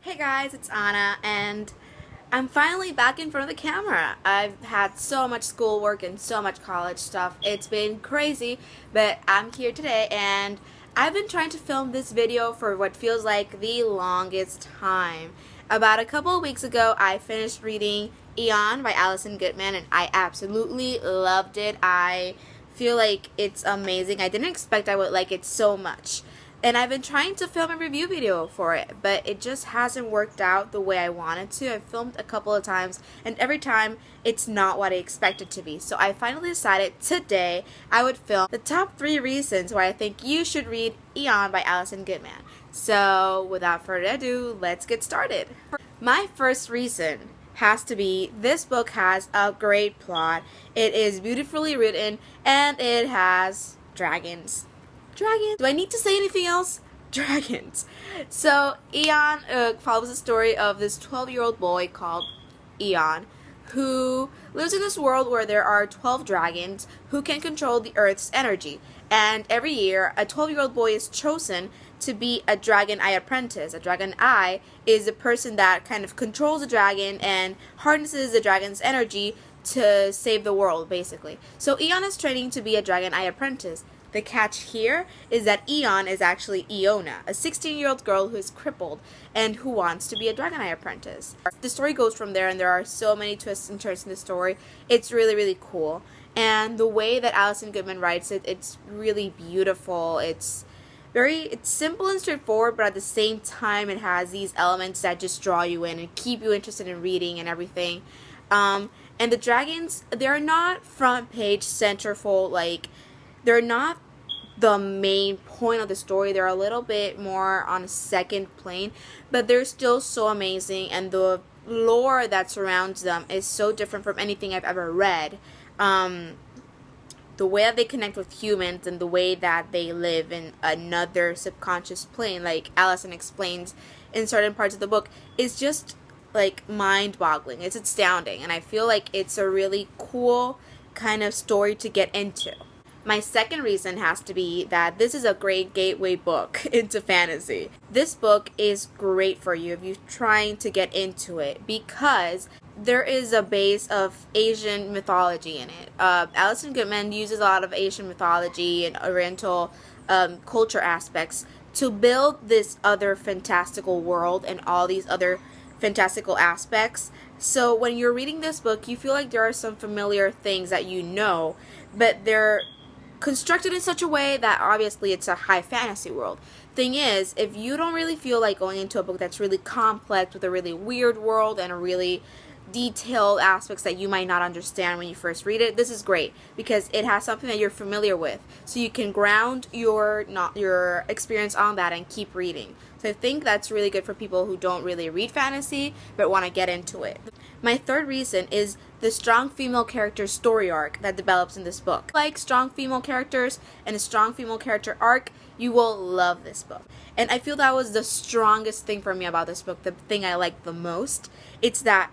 Hey guys, it's Anna, and I'm finally back in front of the camera. I've had so much schoolwork and so much college stuff. It's been crazy, but I'm here today, and I've been trying to film this video for what feels like the longest time. About a couple of weeks ago, I finished reading Eon by Allison Goodman, and I absolutely loved it. I feel like it's amazing. I didn't expect I would like it so much. And I've been trying to film a review video for it, but it just hasn't worked out the way I wanted to. I've filmed a couple of times, and every time it's not what I expected to be. So I finally decided today I would film the top 3 reasons why I think you should read Eon by Allison Goodman. So without further ado, let's get started. My first reason has to be this book has a great plot. It is beautifully written, and it has dragons. Dragons. Do I need to say anything else? Dragons. So Eon follows the story of this 12-year-old boy called Eon, who lives in this world where there are 12 dragons who can control the Earth's energy. And every year, a 12-year-old boy is chosen to be a Dragon Eye apprentice. A Dragon Eye is a person that kind of controls the dragon and harnesses the dragon's energy to save the world, basically. So Eon is training to be a Dragon Eye apprentice. The catch here is that Eon is actually Iona, a 16-year-old girl who is crippled and who wants to be a Dragon Eye apprentice. The story goes from there, and there are so many twists and turns in the story. It's really, really cool. And the way that Allison Goodman writes it, it's really beautiful. It's simple and straightforward, but at the same time it has these elements that just draw you in and keep you interested in reading and everything. And the dragons, they're not front page centerfold, like they're not the main point of the story. They're a little bit more on a second plane, but they're still so amazing, and the lore that surrounds them is so different from anything I've ever read. The way that they connect with humans and the way that they live in another subconscious plane, like Allison explains in certain parts of the book, is just like mind-boggling. It's astounding, and I feel like it's a really cool kind of story to get into. My second reason has to be that this is a great gateway book into fantasy. This book is great for you if you're trying to get into it because there is a base of Asian mythology in it. Allison Goodman uses a lot of Asian mythology and Oriental culture aspects to build this other fantastical world and all these other fantastical aspects. So when you're reading this book, you feel like there are some familiar things that you know, but they're constructed in such a way that obviously it's a high fantasy world. Thing is, if you don't really feel like going into a book that's really complex with a really weird world and a really detailed aspects that you might not understand when you first read it, this is great because it has something that you're familiar with, so you can ground your experience on that and keep reading. So I think that's really good for people who don't really read fantasy but want to get into it. My third reason is the strong female character story arc that develops in this book. Like strong female characters and a strong female character arc, you will love this book. And I feel that was the strongest thing for me about this book, the thing I liked the most. It's that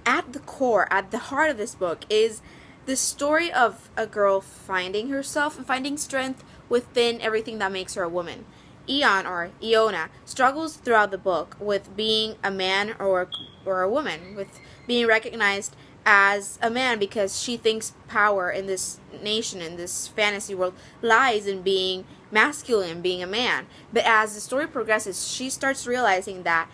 at the core, at the heart of this book is the story of a girl finding herself and finding strength within everything that makes her a woman. Eon, or Iona, struggles throughout the book with being a man or a woman, with being recognized as a man because she thinks power in this nation, in this fantasy world, lies in being masculine, being a man. But as the story progresses, she starts realizing that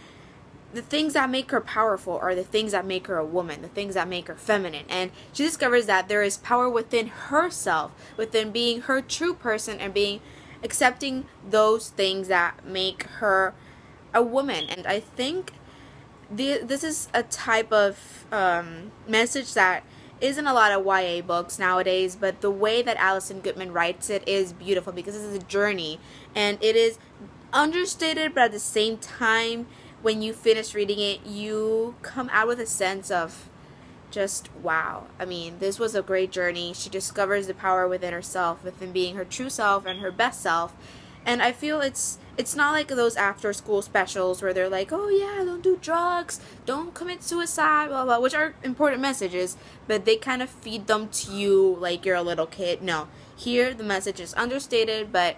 the things that make her powerful are the things that make her a woman, the things that make her feminine. And she discovers that there is power within herself, within being her true person and accepting those things that make her a woman. And I think this is a type of message that isn't a lot of YA books nowadays, but the way that Allison Goodman writes it is beautiful because it's a journey and it is understated, but at the same time, when you finish reading it, you come out with a sense of just wow. I mean, this was a great journey. She discovers the power within herself, within being her true self and her best self. And I feel it's not like those after school specials where they're like, oh yeah, don't do drugs, don't commit suicide, blah blah, which are important messages, but they kind of feed them to you like you're a little kid. No, here the message is understated, but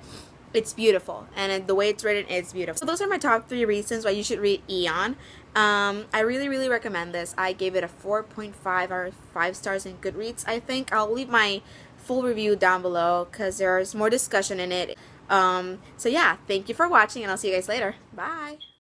It's beautiful, and the way it's written is beautiful. So those are my top 3 reasons why you should read Eon. I really, really recommend this. I gave it a 4.5 out of 5 stars in Goodreads. I think I'll leave my full review down below because there's more discussion in it. So yeah, thank you for watching, and I'll see you guys later. Bye!